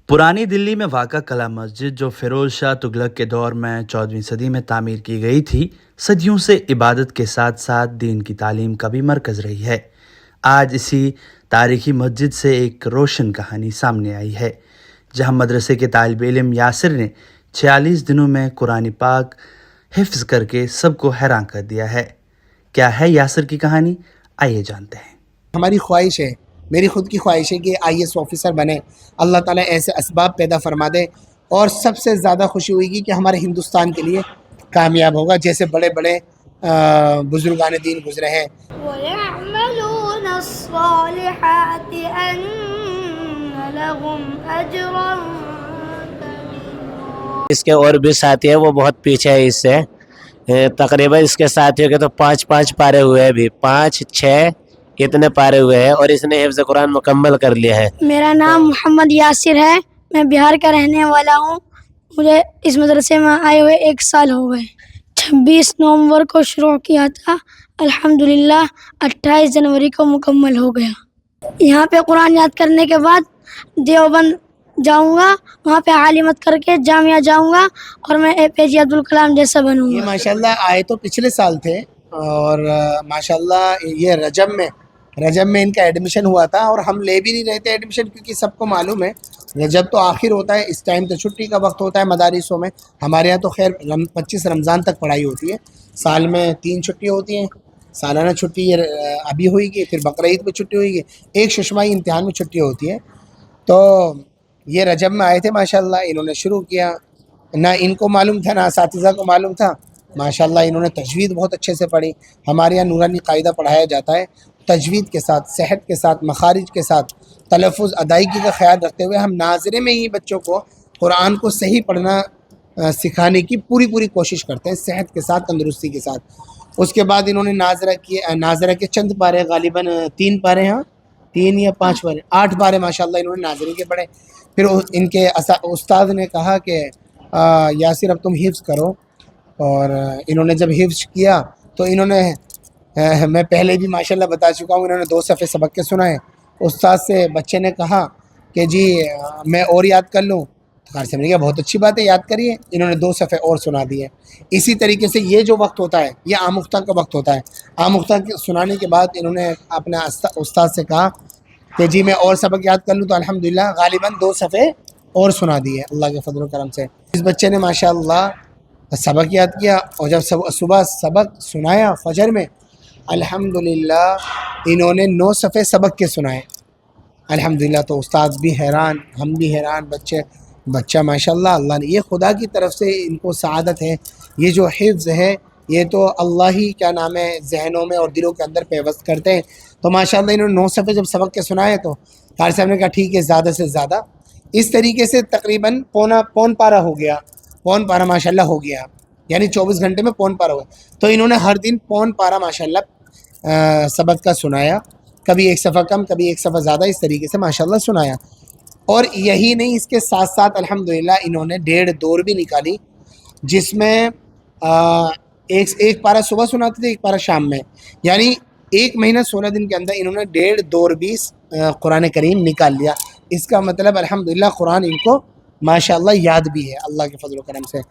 पुरानी दिल्ली में वाक़ा कला मस्जिद जो फ़िरोज़ शाह तुगलक के दौर में 14वीं सदी में तामीर की गई थी, सदियों से इबादत के साथ साथ दीन की तालीम का भी मरकज़ रही है। आज इसी तारीख़ी मस्जिद से एक रोशन कहानी सामने आई है, जहां मदरसे के तालिब इल्म यासिर ने 46 दिनों में कुरान पाक हिफ्ज़ करके सबको हैरान कर दिया है। क्या है यासिर की कहानी, आइए जानते हैं। हमारी ख्वाहिश है, मेरी ख़ुद की ख्वाहिश है कि IAS ऑफ़िसर बने, अल्लाह ताला ऐसे असबाब पैदा फरमा दे और सबसे ज़्यादा खुशी होगी कि हमारे हिंदुस्तान के लिए कामयाब होगा, जैसे बड़े बड़े बुज़ुर्गान दीन गुज़रे हैं। इसके और भी साथी है, वो बहुत पीछे है इससे, तकरीबन इसके साथियों के तो 5 पारे हुए हैं, भी 5-6 इतने पारे हुए हैं और इसने हिफ्ज़ कुरान मुकम्मल कर लिया है। मेरा नाम मोहम्मद यासिर है, मैं बिहार का रहने वाला हूँ। मुझे इस मदरसे में आए हुए 1 साल हो गए। 26 नवंबर को शुरू किया था, अल्हम्दुलिल्लाह 28 जनवरी को मुकम्मल हो गया। यहाँ पे कुरान याद करने के बाद देवबंद जाऊँगा, वहाँ पे आलिमत करके जामिया जाऊँगा और मैं APJ अब्दुल कलाम जैसा ये बनूँगा। माशाल्लाह आए तो पिछले साल थे और माशाल्लाह ये रजब में इनका एडमिशन हुआ था और हम ले भी नहीं रहे थे एडमिशन, क्योंकि सबको मालूम है रजब तो आखिर होता है, इस टाइम तो छुट्टी का वक्त होता है मदारिसों में। हमारे यहाँ तो खैर 25 रमज़ान तक पढ़ाई होती है, साल में 3 छुट्टी होती हैं। सालाना छुट्टी अभी हुई, फिर बकरीद में छुट्टी हुई, एक शुशमाई इम्तिहान में छुट्टी होती है। तो ये रजब में आए थे माशाल्लाह, इन्होंने शुरू किया, ना इनको मालूम था ना असातिज़ा को मालूम था। माशाल्लाह इन्होंने तजवीद बहुत अच्छे से पढ़ी। हमारे यहाँ नूरानी कायदा पढ़ाया जाता है, तजवीद के साथ, सेहत के साथ, मखारिज के साथ, तलफ़ुज़ अदायगी का ख्याल रखते हुए हम नाज़रे में ही बच्चों को कुरान को सही पढ़ना सिखाने की पूरी कोशिश करते हैं, सेहत के साथ, तंदुरुस्ती के साथ। उसके बाद इन्होंने नाज़रा के चंद पारे, गालिबन 3 पारे हैं, 3 या 5 पारे, 8 पारे माशाल्लाह इन्होंने नाज़रे के पढ़े। फिर इनके उस्ताद ने कहा कि यासिर अब तुम हिफ्ज़ करो, और इन्होंने जब हिफ्ज़ किया तो इन्होंने मैं पहले भी माशाल्लाह बता चुका हूँ, इन्होंने 2 सफ़े सबक के सुनाए। उस्ताद से बच्चे ने कहा कि जी मैं और याद कर लूँ, कार से मैंने कहा बहुत अच्छी बात है, याद करिए। इन्होंने 2 सफ़े और सुना दिए। इसी तरीके से ये जो वक्त होता है ये आमुख्ता का वक्त होता है। आमुख्ता के सुनाने के बाद इन्होंने अपने उस्ताद से कहा कि जी मैं और सबक याद कर लूँ, तो अल्हम्दुलिल्लाह गालिबन 2 सफ़े और सुना दिए अल्लाह के फजल करम से। इस बच्चे ने माशाअल्लाह सबक याद किया और जब सुबह सबक सुनाया फजर में, अल्हम्दुलिल्लाह इन्होंने 9 सफ़े सबक के सुनाए अल्हम्दुलिल्लाह। तो उस्ताद भी हैरान, हम भी हैरान, बच्चा माशाअल्लाह अल्लाह ने, ये खुदा की तरफ से इनको सआदत है। ये जो हिफ्ज़ है ये तो अल्लाह ही क्या नाम है जहनों में और दिलों के अंदर पेवस्त करते हैं। तो माशाअल्लाह इन्होंने 9 सफ़े जब सबक के सुनाए तो कार साहब ने कहा ठीक है, ज़्यादा से ज़्यादा। इस तरीके से तकरीबन पौन पारा हो गया, पौन पारा माशाल्लाह हो गया, यानी 24 घंटे में पौन पारा हुआ। तो इन्होंने हर दिन पौन पारा माशाल्लाह सबक का सुनाया, कभी 1 सफ़ा कम, कभी 1 सफ़ा ज़्यादा, इस तरीके से माशाल्लाह सुनाया। और यही नहीं, इसके साथ साथ अल्हम्दुलिल्लाह इन्होंने 1.5 दौर भी निकाली, जिसमें एक पारा सुबह सुनाते थे, 1 पारा शाम में, यानी 1 महीना 16 दिन के अंदर इन्होंने 1.5 दौर भी कुरान करीम निकाल लिया। इसका मतलब अल्हम्दुलिल्लाह कुरान इनको माशाअल्लाह याद भी है अल्लाह के फजल करम से।